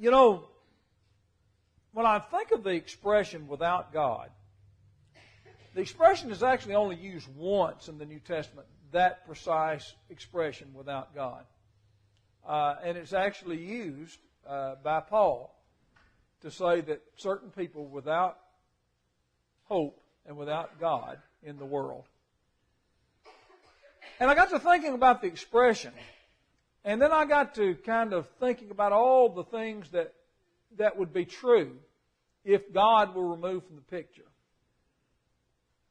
You know, when I think of the expression without God, the expression is actually only used once in the New Testament, that precise expression without God. And it's actually used by Paul to say that certain people without hope and without God in the world. And I got to thinking about the expression, and then I got to kind of thinking about all the things that would be true if God were removed from the picture.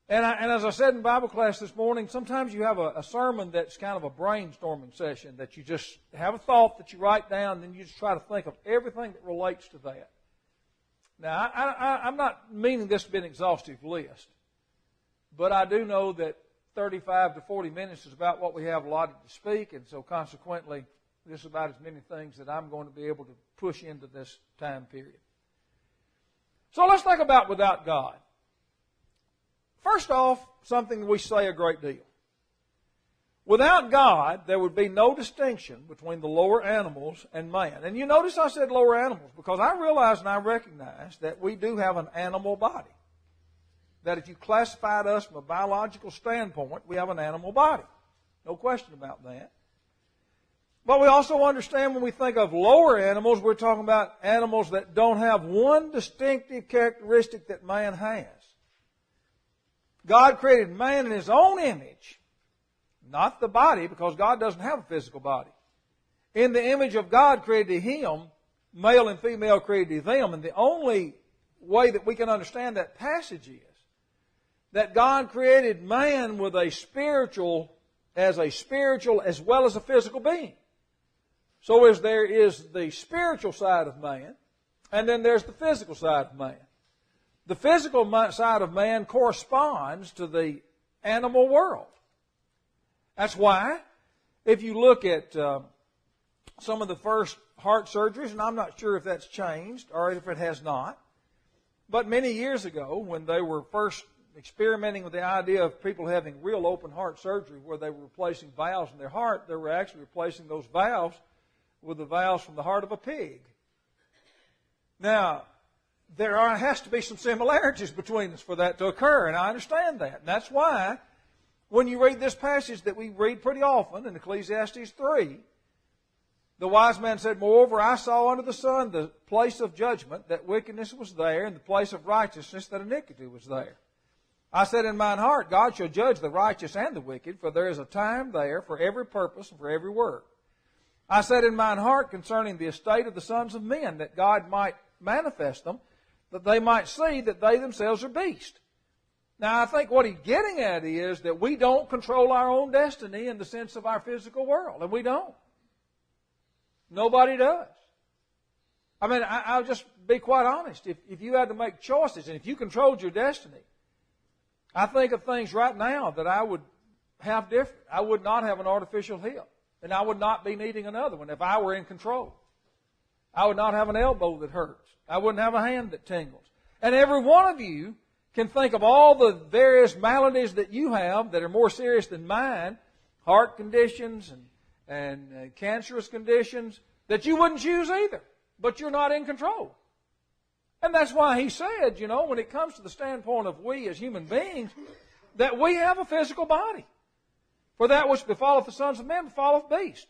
And as I said in Bible class this morning, sometimes you have a sermon that's kind of a brainstorming session, that you just have a thought that you write down, and then you just try to think of everything that relates to that. Now, I'm not meaning this to be an exhaustive list, but I do know that 35 to 40 minutes is about what we have allotted to speak, and so consequently, this is about as many things that I'm going to be able to push into this time period. So let's think about without God. First off, something we say a great deal. Without God, there would be no distinction between the lower animals and man. And you notice I said lower animals because I realize and I recognize that we do have an animal body. That if you classified us from a biological standpoint, we have an animal body. No question about that. But we also understand when we think of lower animals, we're talking about animals that don't have one distinctive characteristic that man has. God created man in His own image, not the body, because God doesn't have a physical body. In the image of God created Him, male and female created them, and the only way that we can understand that passage is that God created man with a spiritual as well as a physical being. So as there is the spiritual side of man, and then there's the physical side of man. The physical side of man corresponds to the animal world. That's why, if you look at some of the first heart surgeries, and I'm not sure if that's changed or if it has not, but many years ago, when they were first experimenting with the idea of people having real open heart surgery where they were replacing valves in their heart, they were actually replacing those valves with the valves from the heart of a pig. Now, there has to be some similarities between us for that to occur, and I understand that. And that's why, when you read this passage that we read pretty often in Ecclesiastes 3, the wise man said, "Moreover, I saw under the sun the place of judgment, that wickedness was there, and the place of righteousness, that iniquity was there. I said in mine heart, God shall judge the righteous and the wicked, for there is a time there for every purpose and for every work. I said in mine heart concerning the estate of the sons of men, that God might manifest them, that they might see that they themselves are beasts." Now, I think what he's getting at is that we don't control our own destiny in the sense of our physical world, and we don't. Nobody does. I mean, I'll just be quite honest. If you had to make choices, and if you controlled your destiny, I think of things right now that I would have different. I would not have an artificial hip, and I would not be needing another one if I were in control. I would not have an elbow that hurts. I wouldn't have a hand that tingles. And every one of you can think of all the various maladies that you have that are more serious than mine, heart conditions and cancerous conditions, that you wouldn't choose either, but you're not in control. And that's why he said, when it comes to the standpoint of we as human beings, that we have a physical body. For that which befalleth the sons of men befalleth beasts.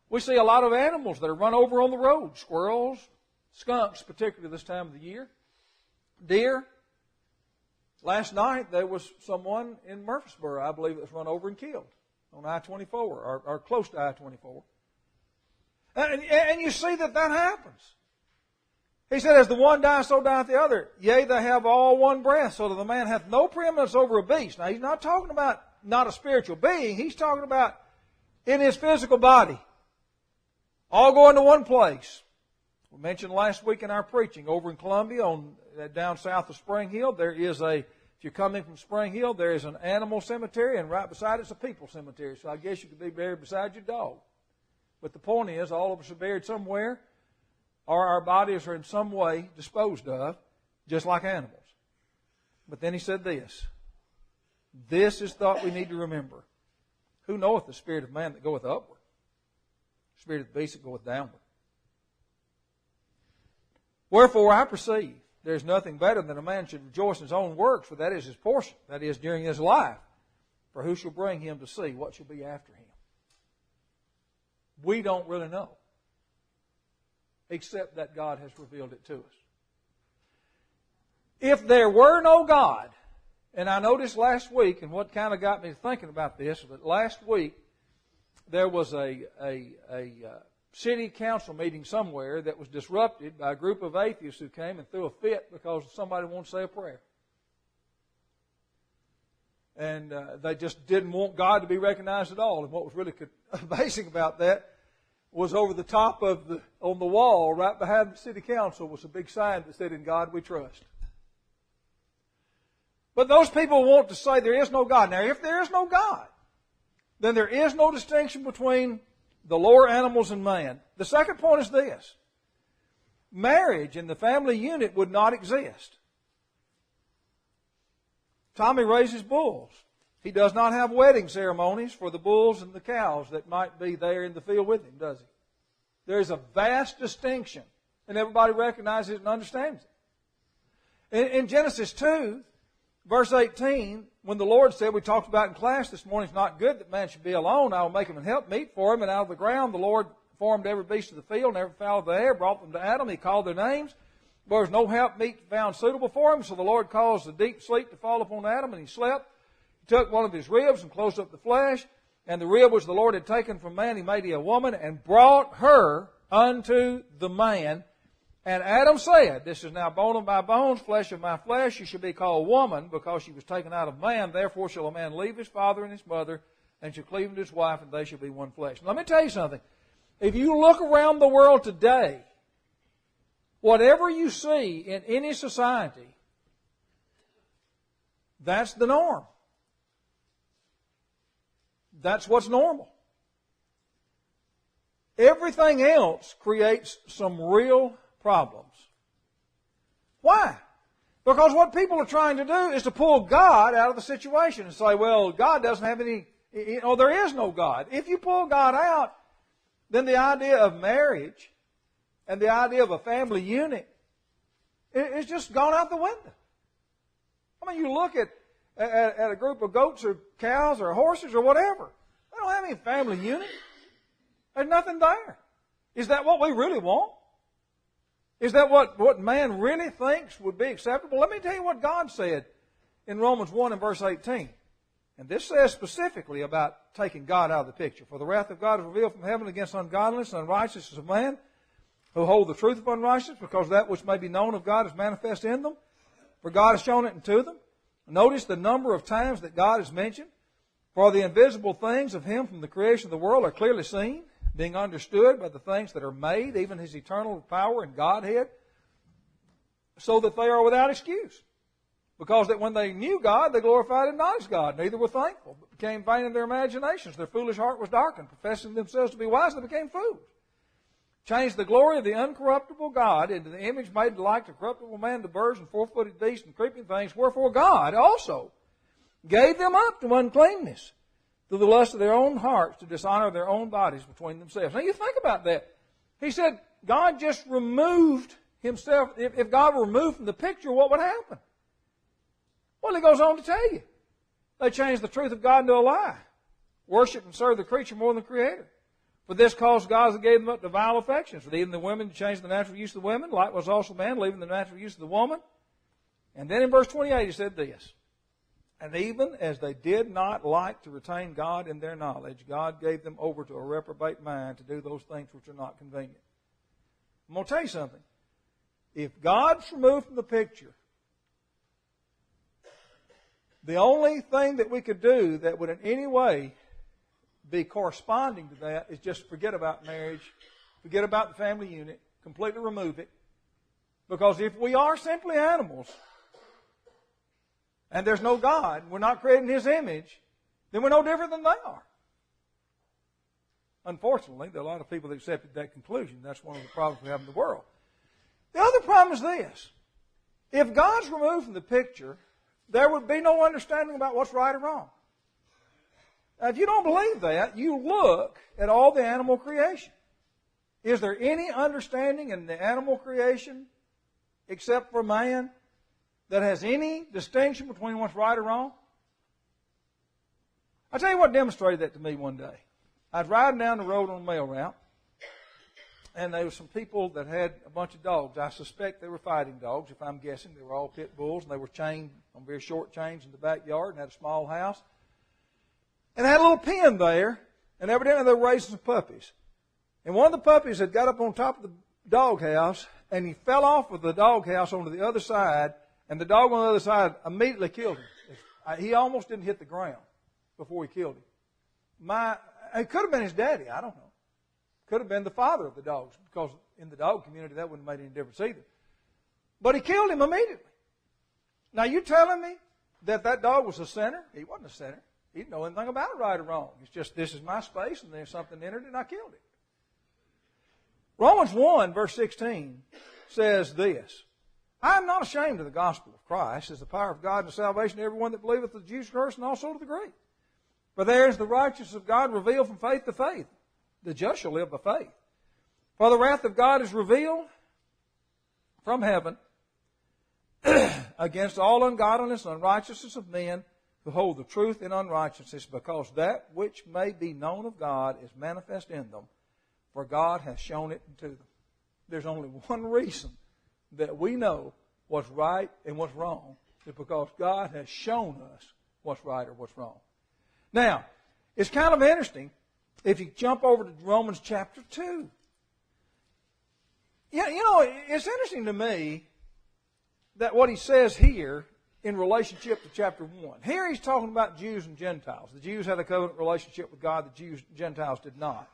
We see a lot of animals that are run over on the road. Squirrels, skunks, particularly this time of the year. Deer. Last night there was someone in Murfreesboro, I believe, that was run over and killed on I-24 or close to I-24. And you see that happens. He said, as the one dies, so dieth the other. Yea, they have all one breath, so that the man hath no preeminence over a beast. Now, he's not talking about not a spiritual being. He's talking about in his physical body. All going to one place. We mentioned last week in our preaching over in Columbia, down south of Spring Hill, there is if you're coming from Spring Hill, there is an animal cemetery, and right beside it's a people cemetery. So I guess you could be buried beside your dog. But the point is, all of us are buried somewhere, or our bodies are in some way disposed of, just like animals. But then he said this. This is thought we need to remember. Who knoweth the spirit of man that goeth upward? The spirit of the beast that goeth downward. Wherefore I perceive there is nothing better than a man should rejoice in his own works, for that is his portion, that is, during his life. For who shall bring him to see what shall be after him? We don't really know, except that God has revealed it to us. If there were no God, and I noticed last week, and what kind of got me thinking about this, that last week there was a city council meeting somewhere that was disrupted by a group of atheists who came and threw a fit because somebody wanted to say a prayer. And they just didn't want God to be recognized at all. And what was really amazing about that was over the top of on the wall right behind the city council was a big sign that said, "In God we trust." But those people want to say there is no God. Now, if there is no God, then there is no distinction between the lower animals and man. The second point is this: marriage in the family unit would not exist. Tommy raises bulls. He does not have wedding ceremonies for the bulls and the cows that might be there in the field with him, does he? There is a vast distinction, and everybody recognizes it and understands it. In Genesis 2, verse 18, when the Lord said, we talked about in class this morning, it's not good that man should be alone. I will make him an helpmeet for him. And out of the ground the Lord formed every beast of the field and every fowl of the air, brought them to Adam. He called their names. There was no helpmeet found suitable for him, so the Lord caused a deep sleep to fall upon Adam, and he slept. He took one of his ribs and closed up the flesh, and the rib which the Lord had taken from man, he made a woman, and brought her unto the man. And Adam said, this is now bone of my bones, flesh of my flesh. She shall be called woman, because she was taken out of man. Therefore shall a man leave his father and his mother, and shall cleave unto his wife, and they shall be one flesh. Now, let me tell you something. If you look around the world today, whatever you see in any society, that's the norm. That's what's normal. Everything else creates some real problems. Why? Because what people are trying to do is to pull God out of the situation and say, well, God doesn't have any, there is no God. If you pull God out, then the idea of marriage and the idea of a family unit is just gone out the window. I mean, you look at a group of goats or cows or horses or whatever. They don't have any family unit. There's nothing there. Is that what we really want? Is that what man really thinks would be acceptable? Let me tell you what God said in Romans 1 and verse 18. And this says specifically about taking God out of the picture. For the wrath of God is revealed from heaven against ungodliness and unrighteousness of man, who hold the truth of unrighteousness, because that which may be known of God is manifest in them. For God has shown it unto them. Notice the number of times that God is mentioned. For the invisible things of Him from the creation of the world are clearly seen, being understood by the things that are made, even His eternal power and Godhead, so that they are without excuse. Because that when they knew God, they glorified Him not as God, neither were thankful, but became vain in their imaginations. Their foolish heart was darkened, professing themselves to be wise, they became fools. Changed the glory of the uncorruptible God into the image made like to corruptible man, to birds and four-footed beasts and creeping things. Wherefore God also gave them up to uncleanness, through the lust of their own hearts, to dishonor their own bodies between themselves. Now you think about that. He said God just removed Himself. If God were removed from the picture, what would happen? Well, He goes on to tell you. They changed the truth of God into a lie. Worship and serve the creature more than the Creator. For this cause God gave them up to vile affections, for even the women to change the natural use of the women, likewise also man, leaving the natural use of the woman. And then in verse 28 He said this, and even as they did not like to retain God in their knowledge, God gave them over to a reprobate mind to do those things which are not convenient. I'm going to tell you something. If God's removed from the picture, the only thing that we could do that would in any way be corresponding to that is just forget about marriage, forget about the family unit, completely remove it. Because if we are simply animals, and there's no God, we're not created in His image, then we're no different than they are. Unfortunately, there are a lot of people that accepted that conclusion. That's one of the problems we have in the world. The other problem is this. If God's removed from the picture, there would be no understanding about what's right or wrong. Now, if you don't believe that, you look at all the animal creation. Is there any understanding in the animal creation except for man that has any distinction between what's right or wrong? I'll tell you what demonstrated that to me one day. I was riding down the road on a mail route, and there were some people that had a bunch of dogs. I suspect they were fighting dogs, if I'm guessing. They were all pit bulls, and they were chained on very short chains in the backyard and had a small house. And they had a little pen there, and evidently they were raising some puppies. And one of the puppies had got up on top of the doghouse, and he fell off of the doghouse onto the other side, and the dog on the other side immediately killed him. He almost didn't hit the ground before he killed him. It could have been his daddy, I don't know. Could have been the father of the dogs, because in the dog community that wouldn't have made any difference either. But he killed him immediately. Now you telling me that dog was a sinner? He wasn't a sinner. He didn't know anything about it, right or wrong. It's just, this is my space, and there's something entered, and I killed it. Romans 1, verse 16 says this: I am not ashamed of the gospel of Christ, as the power of God and salvation to everyone that believeth, the Jews first, and also to the Greek. For there is the righteousness of God revealed from faith to faith. The just shall live by faith. For the wrath of God is revealed from heaven against all ungodliness and unrighteousness of men who hold the truth in unrighteousness, because that which may be known of God is manifest in them, for God has shown it to them. There's only one reason that we know what's right and what's wrong, is because God has shown us what's right or what's wrong. Now, it's kind of interesting if you jump over to Romans chapter 2. Yeah, you know, it's interesting to me that what he says here in relationship to chapter 1. Here he's talking about Jews and Gentiles. The Jews had a covenant relationship with God. The Gentiles did not.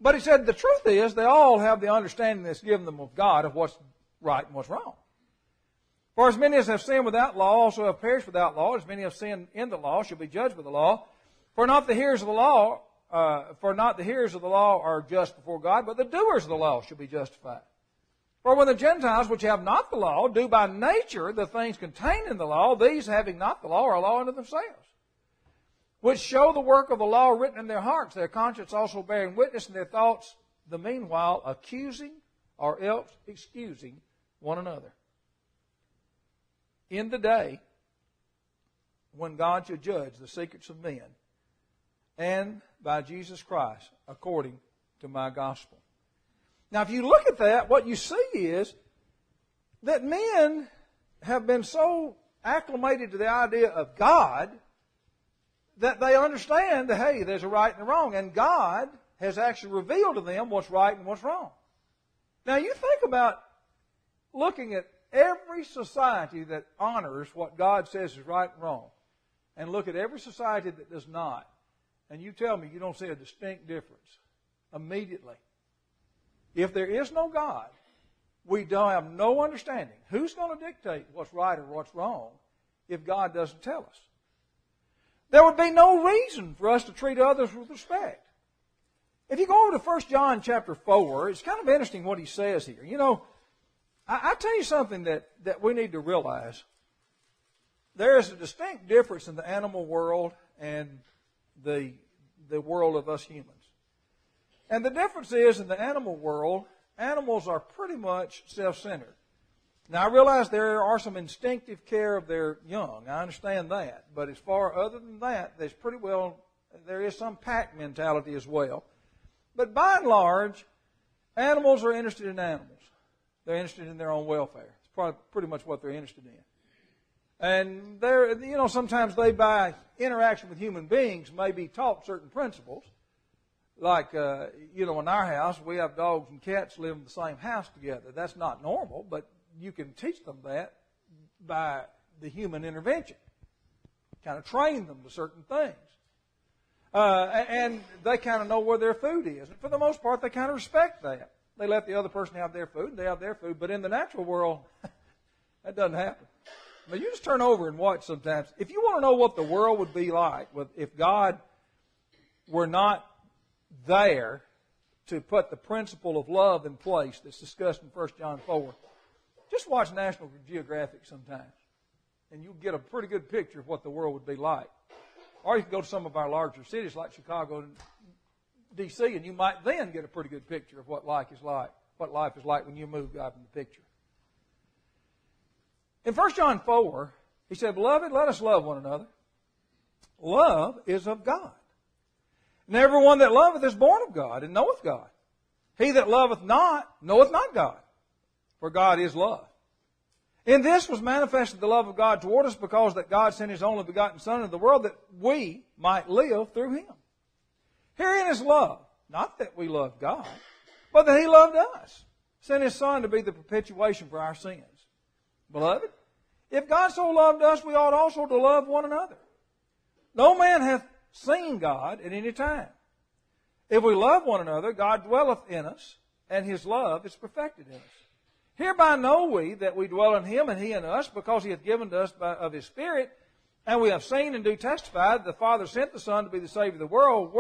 But he said the truth is they all have the understanding that's given them of God of what's right and what's wrong. For as many as have sinned without law also have perished without law. As many have sinned in the law shall be judged with the law. For not the hearers of the law are just before God, but the doers of the law shall be justified. For when the Gentiles which have not the law do by nature the things contained in the law, these having not the law are a law unto themselves, which show the work of the law written in their hearts, their conscience also bearing witness, and their thoughts the meanwhile accusing or else excusing one another. In the day when God shall judge the secrets of men, and by Jesus Christ, according to my gospel. Now, if you look at that, what you see is that men have been so acclimated to the idea of God that they understand that, hey, there's a right and a wrong, and God has actually revealed to them what's right and what's wrong. Now, you think about looking at every society that honors what God says is right and wrong, and look at every society that does not, and you tell me you don't see a distinct difference immediately. If there is no God, we don't have no understanding. Who's going to dictate what's right or what's wrong if God doesn't tell us? There would be no reason for us to treat others with respect. If you go over to 1 John chapter 4, it's kind of interesting what he says here. You know, I tell you something that we need to realize. There is a distinct difference in the animal world and the world of us humans. And the difference is, in the animal world, animals are pretty much self-centered. Now, I realize there are some instinctive care of their young. I understand that. But as far other than that, there is some pack mentality as well. But by and large, animals are interested in animals. They're interested in their own welfare. It's probably pretty much what they're interested in. And sometimes they, by interaction with human beings, may be taught certain principles. Like, in our house, we have dogs and cats live in the same house together. That's not normal, but you can teach them that by the human intervention. Kind of train them to certain things. And they kind of know where their food is. And for the most part, they kind of respect that. They let the other person have their food, and they have their food. But in the natural world, that doesn't happen. But you just turn over and watch sometimes. If you want to know what the world would be like if God were not there to put the principle of love in place that's discussed in 1 John 4, just watch National Geographic sometimes, and you'll get a pretty good picture of what the world would be like. Or you can go to some of our larger cities like Chicago and D.C., and you might then get a pretty good picture of what life is like when you move God in the picture. In 1 John 4, he said, Beloved, let us love one another. Love is of God. And everyone that loveth is born of God and knoweth God. He that loveth not knoweth not God, for God is love. In this was manifested the love of God toward us, because that God sent His only begotten Son into the world, that we might live through Him. Herein is love, not that we loved God, but that He loved us, sent His Son to be the propitiation for our sins. Beloved, if God so loved us, we ought also to love one another. No man hath seen God at any time. If we love one another, God dwelleth in us, and His love is perfected in us. Hereby know we that we dwell in Him, and He in us, because He hath given to us of His Spirit. And we have seen and do testify that the Father sent the Son to be the Savior of the world.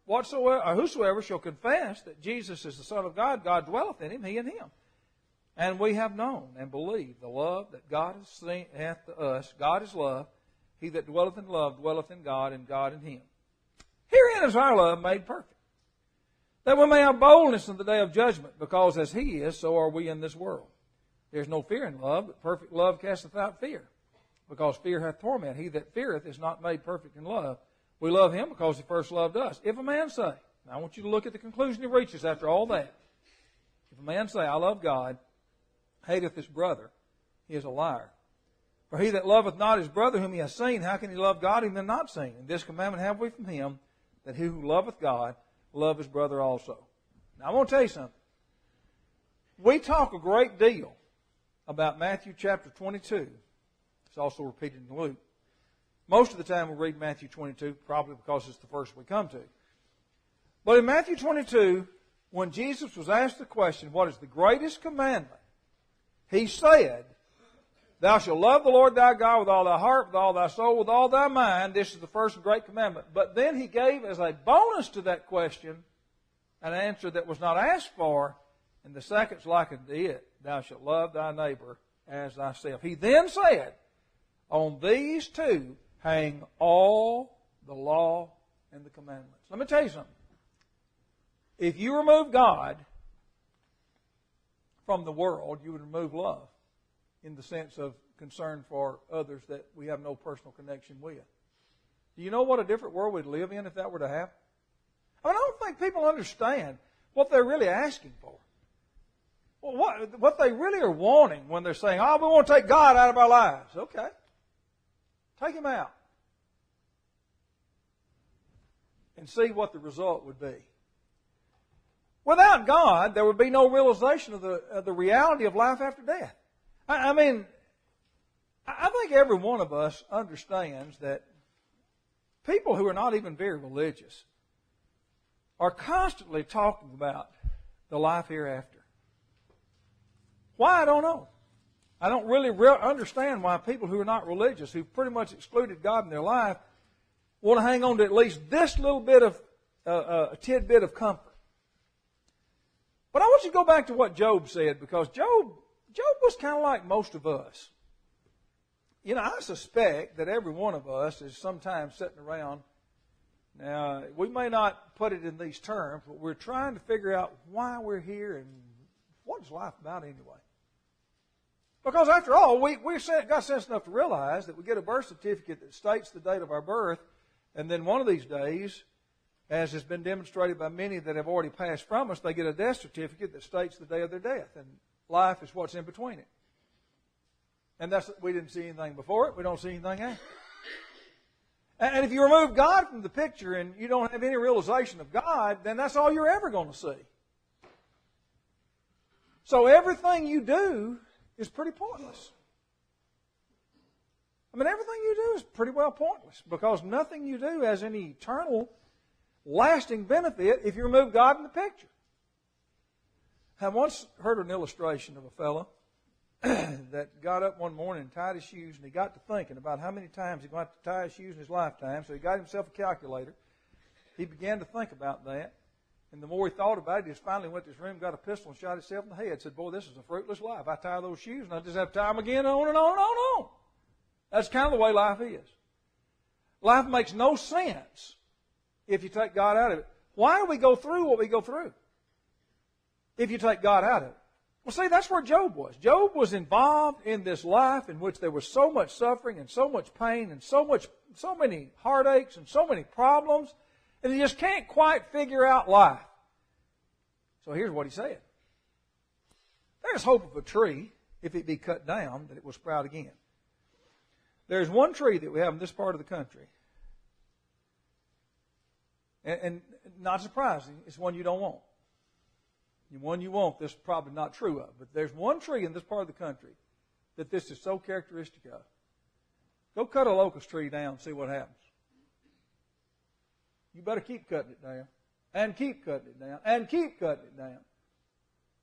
Whosoever shall confess that Jesus is the Son of God, God dwelleth in Him, He in Him. And we have known and believed the love that God hath to us. God is love. He that dwelleth in love dwelleth in God, and God in him. Herein is our love made perfect, that we may have boldness in the day of judgment, because as He is, so are we in this world. There is no fear in love, but perfect love casteth out fear, because fear hath torment. He that feareth is not made perfect in love. We love Him because He first loved us. If a man say, now I want you to look at the conclusion he reaches after all that. If a man say, I love God, hateth his brother, he is a liar. For he that loveth not his brother whom he hath seen, how can he love God whom he hath not seen? And this commandment have we from Him, that he who loveth God love his brother also. Now I want to tell you something. We talk a great deal about Matthew chapter 22. It's also repeated in Luke. Most of the time we read Matthew 22, probably because it's the first we come to. But in Matthew 22, when Jesus was asked the question, what is the greatest commandment? He said, Thou shalt love the Lord thy God with all thy heart, with all thy soul, with all thy mind. This is the first and great commandment. But then He gave as a bonus to that question an answer that was not asked for, and the second's like unto it. Thou shalt love thy neighbor as thyself. He then said, On these two hang all the law and the commandments. Let me tell you something. If you remove God from the world, you would remove love, in the sense of concern for others that we have no personal connection with. Do you know what a different world we'd live in if that were to happen? I mean, I don't think people understand what they're really asking for. Well, what they really are wanting when they're saying, we want to take God out of our lives. Okay. Take Him out. And see what the result would be. Without God, there would be no realization of the reality of life after death. I mean, I think every one of us understands that people who are not even very religious are constantly talking about the life hereafter. Why, I don't know. I don't really understand why people who are not religious, who've pretty much excluded God in their life, want to hang on to at least this little bit of a tidbit of comfort. But I want you to go back to what Job said, because Job was kind of like most of us. You know, I suspect that every one of us is sometimes sitting around. Now, we may not put it in these terms, but we're trying to figure out why we're here and what is life about anyway. Because after all, we got sense enough to realize that we get a birth certificate that states the date of our birth, and then one of these days, as has been demonstrated by many that have already passed from us, they get a death certificate that states the day of their death. And life is what's in between it. And we didn't see anything before it. We don't see anything after. And if you remove God from the picture and you don't have any realization of God, then that's all you're ever going to see. So everything you do is pretty pointless. I mean, everything you do is pretty well pointless, because nothing you do has any eternal, lasting benefit if you remove God from the picture. I once heard an illustration of a fellow that got up one morning and tied his shoes, and he got to thinking about how many times he's going to have to tie his shoes in his lifetime, so he got himself a calculator. He began to think about that, and the more he thought about it, he just finally went to his room, got a pistol, and shot himself in the head. Said, boy, this is a fruitless life. I tie those shoes, and I just have to tie them again, on and on and on and on. That's kind of the way life is. Life makes no sense if you take God out of it. Why do we go through what we go through if you take God out of it? Well, see, that's where Job was. Job was involved in this life in which there was so much suffering and so much pain and so many heartaches and so many problems, and he just can't quite figure out life. So here's what he said. There's hope of a tree, if it be cut down, that it will sprout again. There's one tree that we have in this part of the country, and not surprising, it's one you don't want. The one you want, this is probably not true of. But there's one tree in this part of the country that this is so characteristic of. Go cut a locust tree down and see what happens. You better keep cutting it down. And keep cutting it down. And keep cutting it down.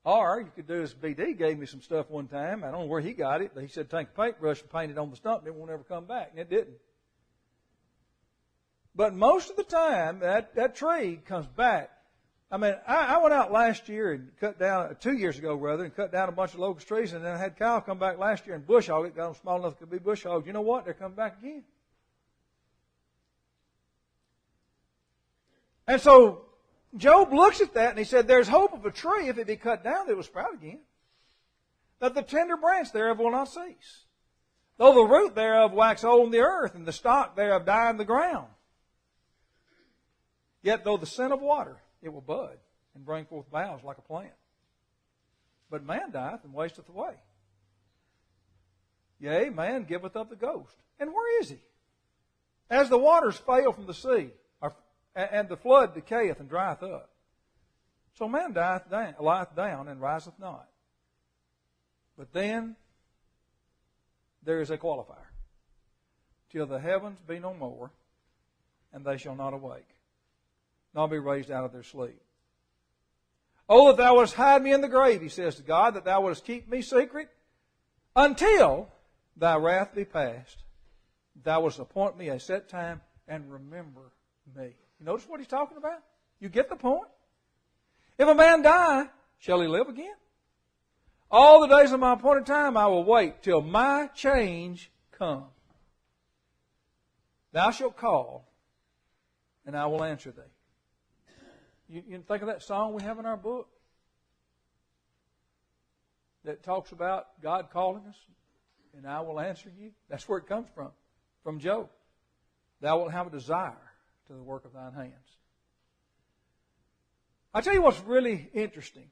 Or you could do as BD gave me some stuff one time. I don't know where he got it. But he said take a paintbrush and paint it on the stump and it won't ever come back. And it didn't. But most of the time, that tree comes back. I mean, I went out last year and cut down, 2 years ago rather, and cut down a bunch of locust trees, and then I had Kyle come back last year and bush hog it, got them small enough to be bush hogged. You know what? They're coming back again. And so Job looks at that and he said, there's hope of a tree, if it be cut down, that it will sprout again. That the tender branch thereof will not cease. Though the root thereof wax old in the earth, and the stock thereof die in the ground. Yet though the scent of water, it will bud and bring forth boughs like a plant. But man dieth and wasteth away. Yea, man giveth up the ghost. And where is he? As the waters fail from the sea, and the flood decayeth and drieth up. So man lieth down and riseth not. But then there is a qualifier. Till the heavens be no more, and they shall not awake, nor be raised out of their sleep. Oh, that thou wouldst hide me in the grave, he says to God, that thou wouldst keep me secret, until thy wrath be past. Thou wouldst appoint me a set time, and remember me. You notice what he's talking about? You get the point? If a man die, shall he live again? All the days of my appointed time I will wait till my change come. Thou shalt call, and I will answer thee. You think of that song we have in our book that talks about God calling us, and I will answer you? That's where it comes from Job. Thou wilt have a desire to the work of thine hands. I tell you what's really interesting.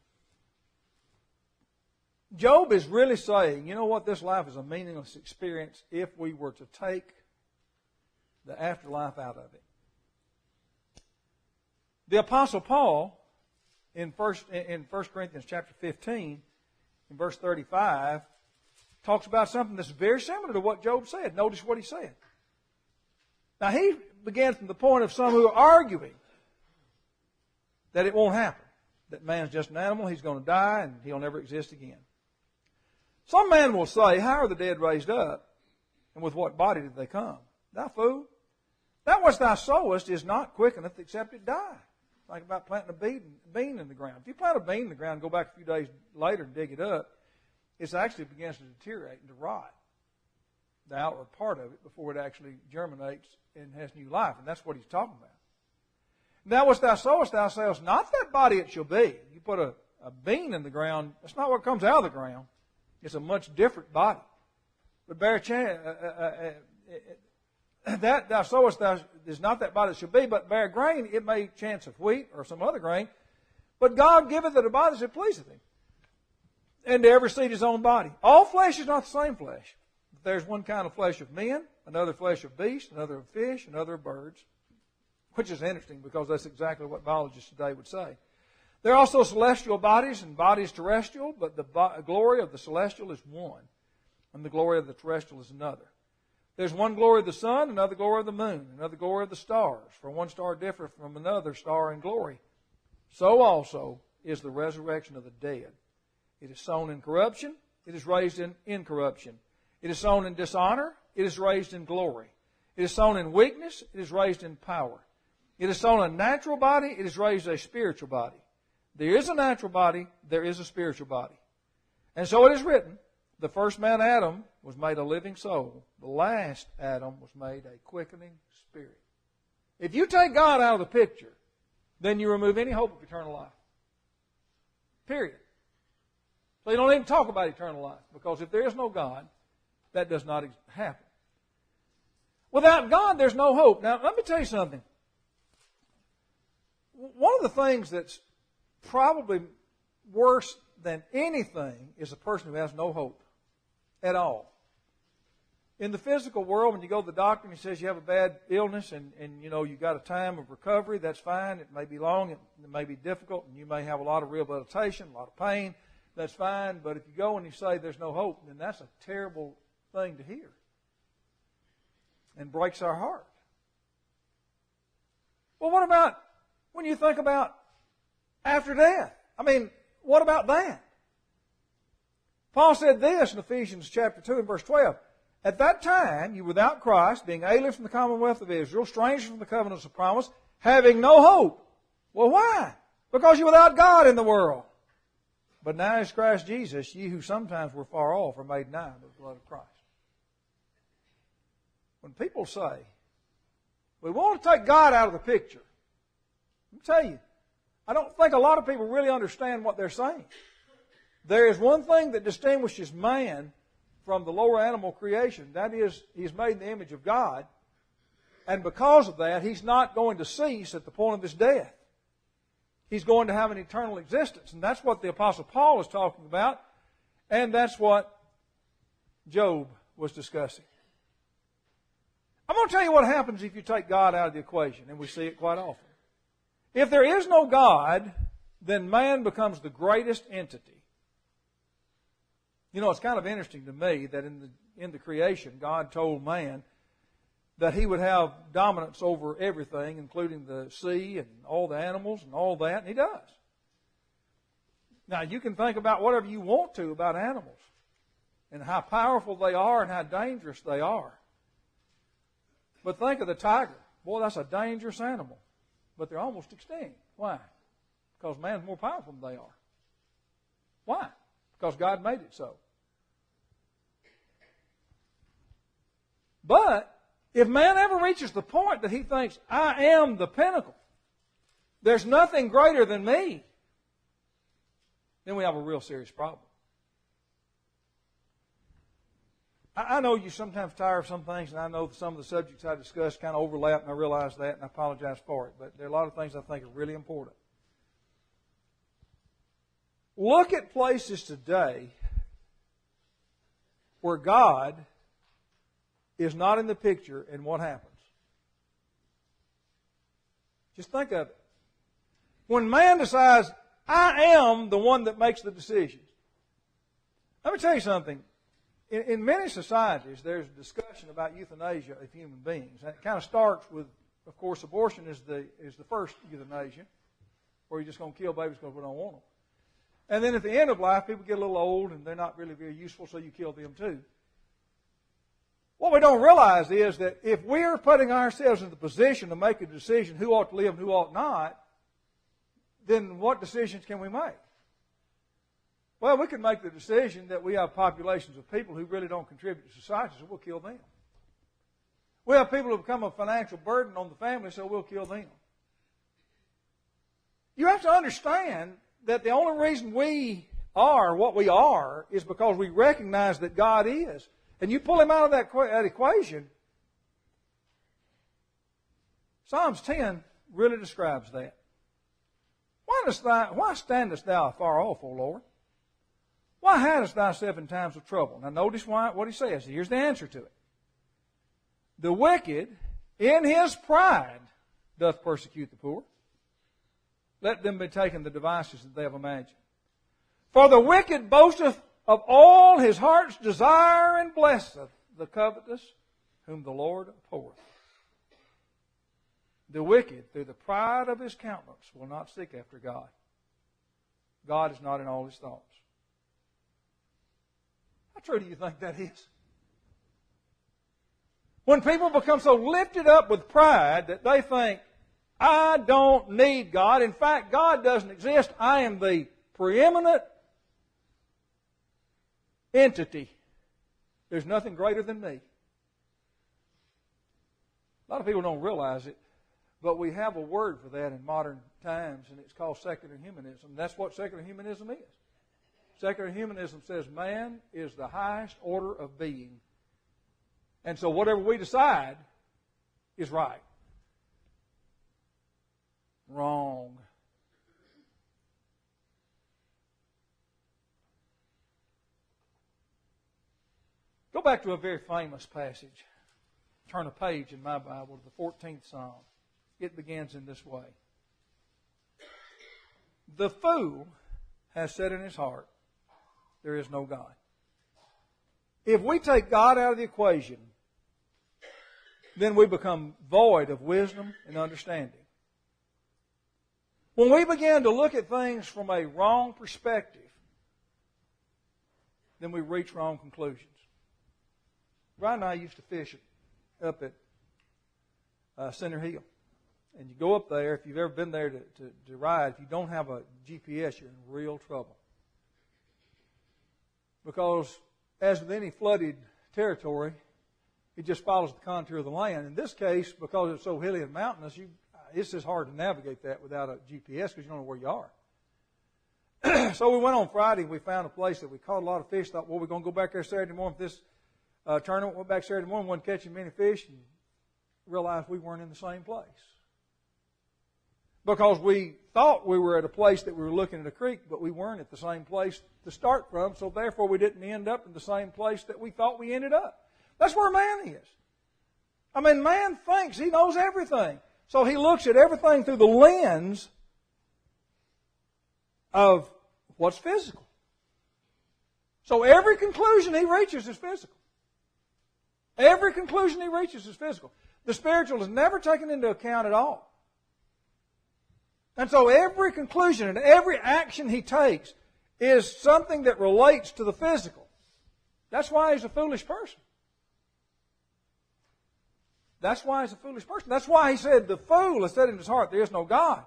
Job is really saying, you know what, this life is a meaningless experience if we were to take the afterlife out of it. The Apostle Paul, in 1 Corinthians chapter 15, in verse 35, talks about something that's very similar to what Job said. Notice what he said. Now, he began from the point of some who are arguing that it won't happen, that man's just an animal, he's going to die, and he'll never exist again. Some man will say, how are the dead raised up, and with what body did they come? Thou fool, that which thou sowest is not quickeneth except it die. Think about planting a bean in the ground. If you plant a bean in the ground and go back a few days later and dig it up, it actually begins to deteriorate and to rot, the outward part of it, before it actually germinates and has new life. And that's what he's talking about. Now, which thou sowest, thou sayest, not that body it shall be. You put a bean in the ground, that's not what comes out of the ground. It's a much different body. But bear chance, that thou sowest is not that body that shall be, but bear grain, it may chance of wheat or some other grain. But God giveth it a body that pleaseth him. And to every seed his own body. All flesh is not the same flesh. There's one kind of flesh of men, another flesh of beasts, another of fish, another of birds. Which is interesting because that's exactly what biologists today would say. There are also celestial bodies and bodies terrestrial, but the glory of the celestial is one, and the glory of the terrestrial is another. There's one glory of the sun, another glory of the moon, another glory of the stars. For one star differeth from another star in glory. So also is the resurrection of the dead. It is sown in corruption, it is raised in incorruption. It is sown in dishonor, it is raised in glory. It is sown in weakness, it is raised in power. It is sown a natural body, it is raised a spiritual body. There is a natural body, there is a spiritual body. And so it is written, the first man, Adam, was made a living soul. The last Adam was made a quickening spirit. If you take God out of the picture, then you remove any hope of eternal life. Period. So you don't even talk about eternal life, because if there is no God, that does not happen. Without God, there's no hope. Now, let me tell you something. One of the things that's probably worse than anything is a person who has no hope at all. In the physical world, when you go to the doctor and he says you have a bad illness and you've got a time of recovery, that's fine. It may be long, it may be difficult, and you may have a lot of rehabilitation, a lot of pain. That's fine. But if you go and you say there's no hope, then that's a terrible thing to hear and breaks our heart. Well, what about when you think about after death? I mean, what about that? Paul said this in Ephesians chapter 2 and verse 12. At that time, you were without Christ, being aliens from the commonwealth of Israel, strangers from the covenants of promise, having no hope. Well, why? Because you're without God in the world. But now is Christ Jesus, ye who sometimes were far off are made nigh by the blood of Christ. When people say, we want to take God out of the picture, let me tell you, I don't think a lot of people really understand what they're saying. There is one thing that distinguishes man from the lower animal creation. That is, he's made in the image of God. And because of that, he's not going to cease at the point of his death. He's going to have an eternal existence. And that's what the Apostle Paul is talking about. And that's what Job was discussing. I'm going to tell you what happens if you take God out of the equation. And we see it quite often. If there is no God, then man becomes the greatest entity. You know, it's kind of interesting to me that in the creation, God told man that he would have dominance over everything, including the sea and all the animals and all that, and he does. Now, you can think about whatever you want to about animals and how powerful they are and how dangerous they are. But think of the tiger. Boy, that's a dangerous animal. But they're almost extinct. Why? Because man's more powerful than they are. Why? Because God made it so. But if man ever reaches the point that he thinks, I am the pinnacle, there's nothing greater than me, then we have a real serious problem. I know you sometimes tire of some things, and I know some of the subjects I discussed kind of overlap, and I realize that, and I apologize for it. But there are a lot of things I think are really important. Look at places today where God is not in the picture, and what happens? Just think of it. When man decides, I am the one that makes the decisions. Let me tell you something. In many societies, there's a discussion about euthanasia of human beings. And it kind of starts with, of course, abortion is the first euthanasia, where you're just going to kill babies because we don't want them. And then at the end of life, people get a little old and they're not really very useful, so you kill them too. What we don't realize is that if we're putting ourselves in the position to make a decision who ought to live and who ought not, then what decisions can we make? Well, we can make the decision that we have populations of people who really don't contribute to society, so we'll kill them. We have people who become a financial burden on the family, so we'll kill them. You have to understand that the only reason we are what we are is because we recognize that God is. And you pull him out of that equation, Psalms 10 really describes that. Why standest thou afar off, O Lord? Why hidest thyself in times of trouble? Now notice what he says. Here's the answer to it. The wicked, in his pride, doth persecute the poor. Let them be taken the devices that they have imagined. For the wicked boasteth of all his heart's desire, and blesseth the covetous, whom the Lord abhorreth. The wicked, through the pride of his countenance, will not seek after God. God is not in all his thoughts. How true do you think that is? When people become so lifted up with pride that they think, I don't need God. In fact, God doesn't exist. I am the preeminent entity. There's nothing greater than me. A lot of people don't realize it, but we have a word for that in modern times, and it's called secular humanism. That's what secular humanism is. Secular humanism says man is the highest order of being. And so whatever we decide is right. Wrong. Go back to a very famous passage. Turn a page in my Bible to the 14th Psalm. It begins in this way. The fool has said in his heart, there is no God. If we take God out of the equation, then we become void of wisdom and understanding. When we begin to look at things from a wrong perspective, then we reach wrong conclusions. Ryan and I used to fish up at Center Hill. And you go up there, if you've ever been there to ride, if you don't have a GPS, you're in real trouble. Because as with any flooded territory, it just follows the contour of the land. In this case, because it's so hilly and mountainous, it's just hard to navigate that without a GPS because you don't know where you are. So we went on Friday and we found a place that we caught a lot of fish. Thought, well, we're going to go back there Saturday morning for this tournament. Went back Saturday morning, wasn't catching many fish, and realized we weren't in the same place. Because we thought we were at a place that we were looking at a creek, but we weren't at the same place to start from, so therefore we didn't end up in the same place that we thought we ended up. That's where man is. I mean, man thinks he knows everything. So he looks at everything through the lens of what's physical. So every conclusion he reaches is physical. Every conclusion he reaches is physical. The spiritual is never taken into account at all. And so every conclusion and every action he takes is something that relates to the physical. That's why he's a foolish person. That's why he's a foolish person. That's why he said, the fool has said in his heart, there is no God.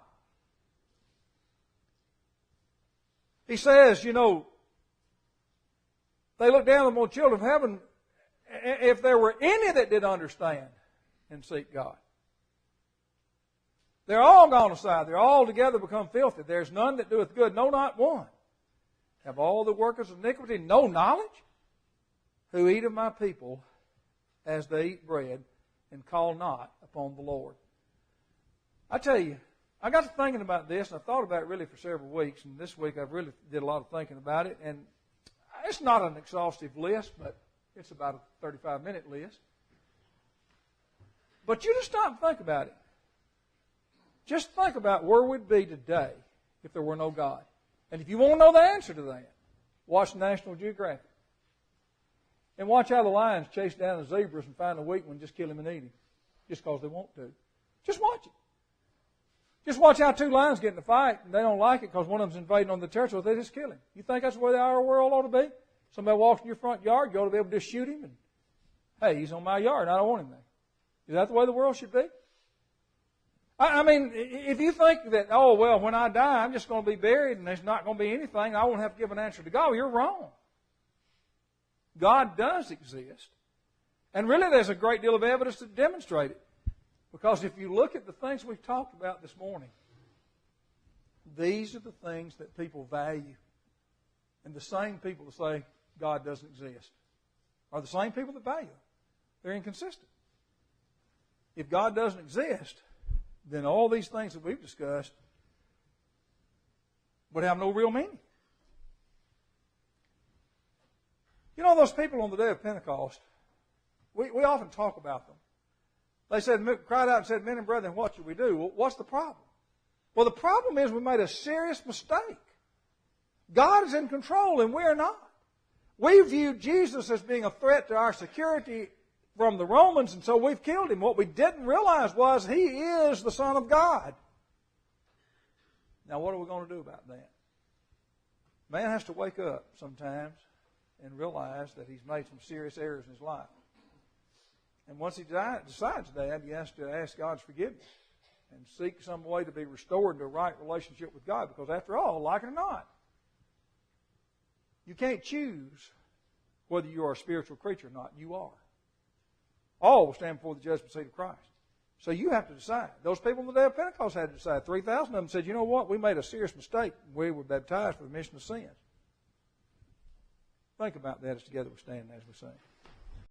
He says, they look down on the children of heaven, if there were any that did understand and seek God. They're all gone aside. They're all together become filthy. There's none that doeth good, no, not one. Have all the workers of iniquity no knowledge? Who eat of my people as they eat bread, and call not upon the Lord. I tell you, I got to thinking about this, and I thought about it really for several weeks, and this week I really did a lot of thinking about it, and it's not an exhaustive list, but it's about a 35-minute list. But you just stop and think about it. Just think about where we'd be today if there were no God. And if you want to know the answer to that, watch National Geographic. And watch how the lions chase down the zebras and find a weak one, just kill him and eat him. Just because they want to. Just watch it. Just watch how two lions get in a fight and they don't like it because one of them's invading on the territory. They just kill him. You think that's the way our world ought to be? Somebody walks in your front yard, you ought to be able to just shoot him and, hey, he's on my yard and I don't want him there. Is that the way the world should be? I mean, if you think that, oh, well, when I die, I'm just going to be buried and there's not going to be anything, I won't have to give an answer to God, you're wrong. God does exist. And really there's a great deal of evidence to demonstrate it. Because if you look at the things we've talked about this morning, these are the things that people value. And the same people that say God doesn't exist are the same people that value it. They're inconsistent. If God doesn't exist, then all these things that we've discussed would have no real meaning. You know those people on the day of Pentecost, we often talk about them. They cried out and said, men and brethren, what should we do? Well, what's the problem? Well, the problem is we made a serious mistake. God is in control and we're not. We viewed Jesus as being a threat to our security from the Romans, and so we've killed him. What we didn't realize was he is the Son of God. Now, what are we going to do about that? Man has to wake up sometimes and realize that he's made some serious errors in his life. And once he decides that, he has to ask God's forgiveness and seek some way to be restored to a right relationship with God. Because after all, like it or not, you can't choose whether you are a spiritual creature or not. You are. All will stand before the judgment seat of Christ. So you have to decide. Those people on the day of Pentecost had to decide. 3,000 of them said, you know what? We made a serious mistake. We were baptized for the remission of sins. Think about that as together we're standing as we sing.